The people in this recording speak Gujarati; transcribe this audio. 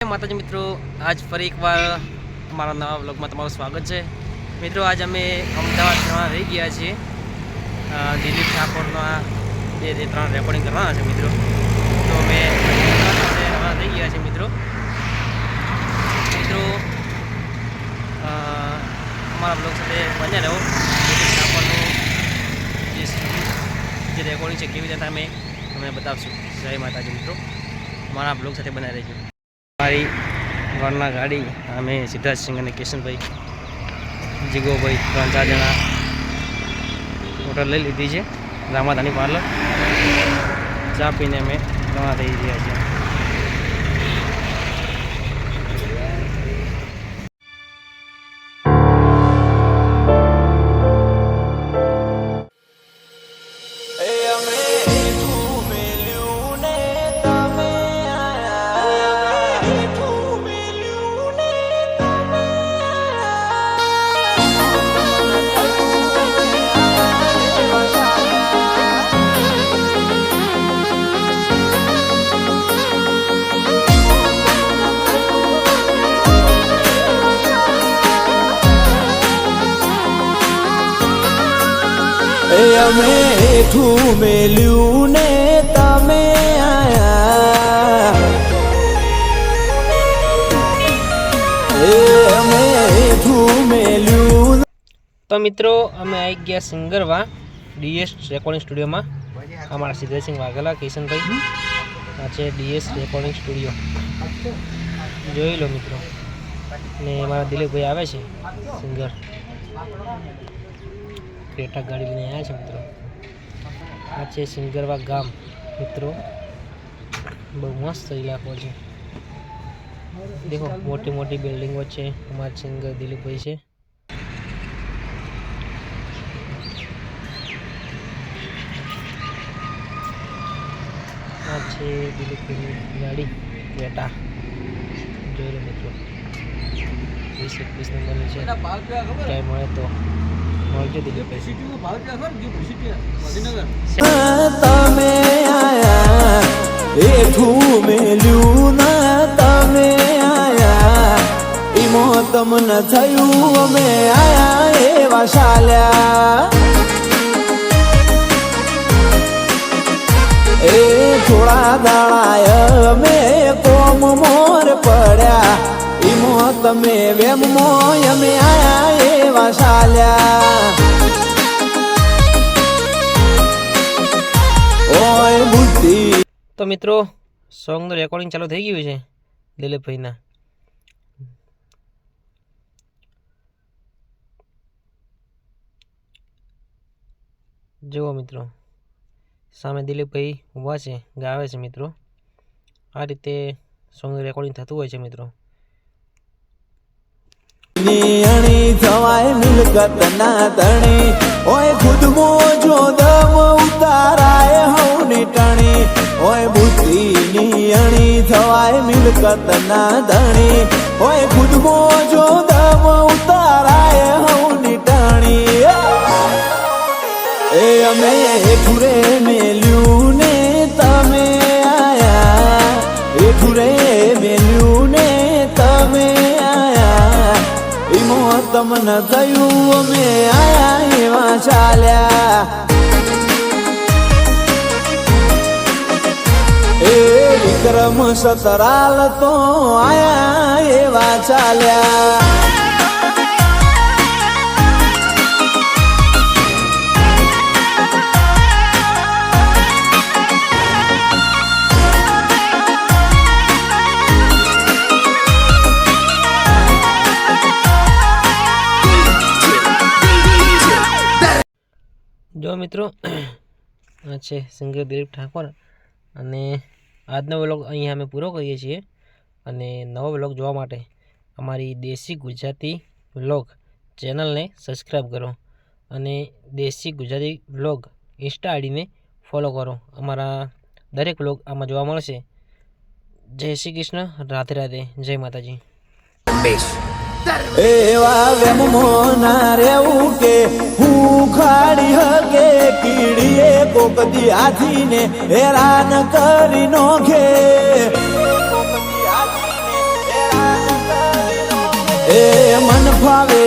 માતાજી મિત્રો, આજ ફરી એકવાર અમારા નવા વ્લોગમાં તમારું સ્વાગત છે મિત્રો। આજ અમે અમદાવાદમાં રહી ગયા છીએ। દિલીપ ઠાકોરના 2-3 રેકોર્ડિંગ કરવાના છે મિત્રો। તો અમે અમદાવાદ રહી ગયા છીએ મિત્રો। અમારા બ્લોગ સાથે બન્યા રહો। દિલીપ ઠાકોરનું જે રેકોર્ડિંગ છે કેવી રીતે અમે તમને બતાવશું। જય માતાજી મિત્રો, અમારા બ્લોગ સાથે બનાવી રહેજો। हमारी वरना गाड़ी हमें सिद्धार्थ सिंह ने किशन भाई जीगो भाई 3-4 जना होटल ले लीधी है रामाधानी पार्लर। चा पीने में रवा थी गया है। અમે હેઠું મેલ્યું ને તમે આયા। અમે હેઠું મેલ્યું। तो मित्रों अमे आई गया सिंगरवा डीएस रेकॉर्डिंग स्टूडियो में। हमारा सिद्धार्थ सिंह वाघेला किशन भाई आ डीएस रेकॉर्डिंग स्टूडियो जोई लो मित्रों। ने हमारा दिलीप भाई आवे छे सिंगर क्रेटा गाड़ी लઈને आया है मित्रों। आ सिंगरवा गाम मित्रों, बहुत मस्त इलाको है। देखो मोटी मोटी बिल्डिंगों है। हमारे सिंगर दिलीप भाई है। दिलीप भाई गाड़ी क्रेटा जो मित्रों 20-21 नंबर टाइम મળે તો મળજો દિલીપ ભાઈ। તમે આયા હેઠું મેલ્યું ના તમે આયા। ઈમો તમને થયું અમે આયા એવા શાલ્યા। એ થોડા દાડાય અમે કોમ મોર પડ્યા। ઈમો તમે વેમ મોય અમે આયા એવા શાલ્યા। ઓય બુદ્ધિ। તો મિત્રો સોંગનું રેકોર્ડિંગ ચાલુ થઈ ગયું છે દિલીપભાઈના। જુઓ મિત્રો, સામે દિલીપભાઈ ઊભા છે, ગાવે છે મિત્રો। આ રીતે સોંગનું રેકોર્ડિંગ થતું હોય છે મિત્રો। નિયણી થવાય મિલકત ના ધણી ઓય ખુદમો જો દમ ઉતારાય હવની ટણી। ઓય બુદ્ધિ નિયણી થવાય મિલકત ના ધણી ઓય ખુદમો જો દમ ઉતારાય હવની ટણી। એ અમે હેઠુરે મેલ્યું ને તમે આયા। હેઠુરે મેલ્યું ને તમે આયા। ઈમો તમને થયું અમે આયા એવા ચાલ્યા। એ વિક્રમ સતરાલ તો આયા એવા ચાલ્યા। जो मित्रों आ सिंगर दिलीप ठाकोर अने आजनो व्लॉग अहीं अमे पूरो करीए छीए। अने नवो व्लॉग जोवा माटे अमारी देशी गुजराती व्लॉग चेनल ने सब्सक्राइब करो अने देशी गुजराती व्लॉग इंस्टा आईडी ने फॉलो करो। अमारा दरेक व्लॉग आमां जोवा मळशे। जय श्री कृष्ण, राधे राधे, जय माताजी। એવા વેમમાં ના રેવું કે હું ખાડી હકે કીડીએ કોકદી હાથીને હેરાન કરી નોખે। એ મન ફાવે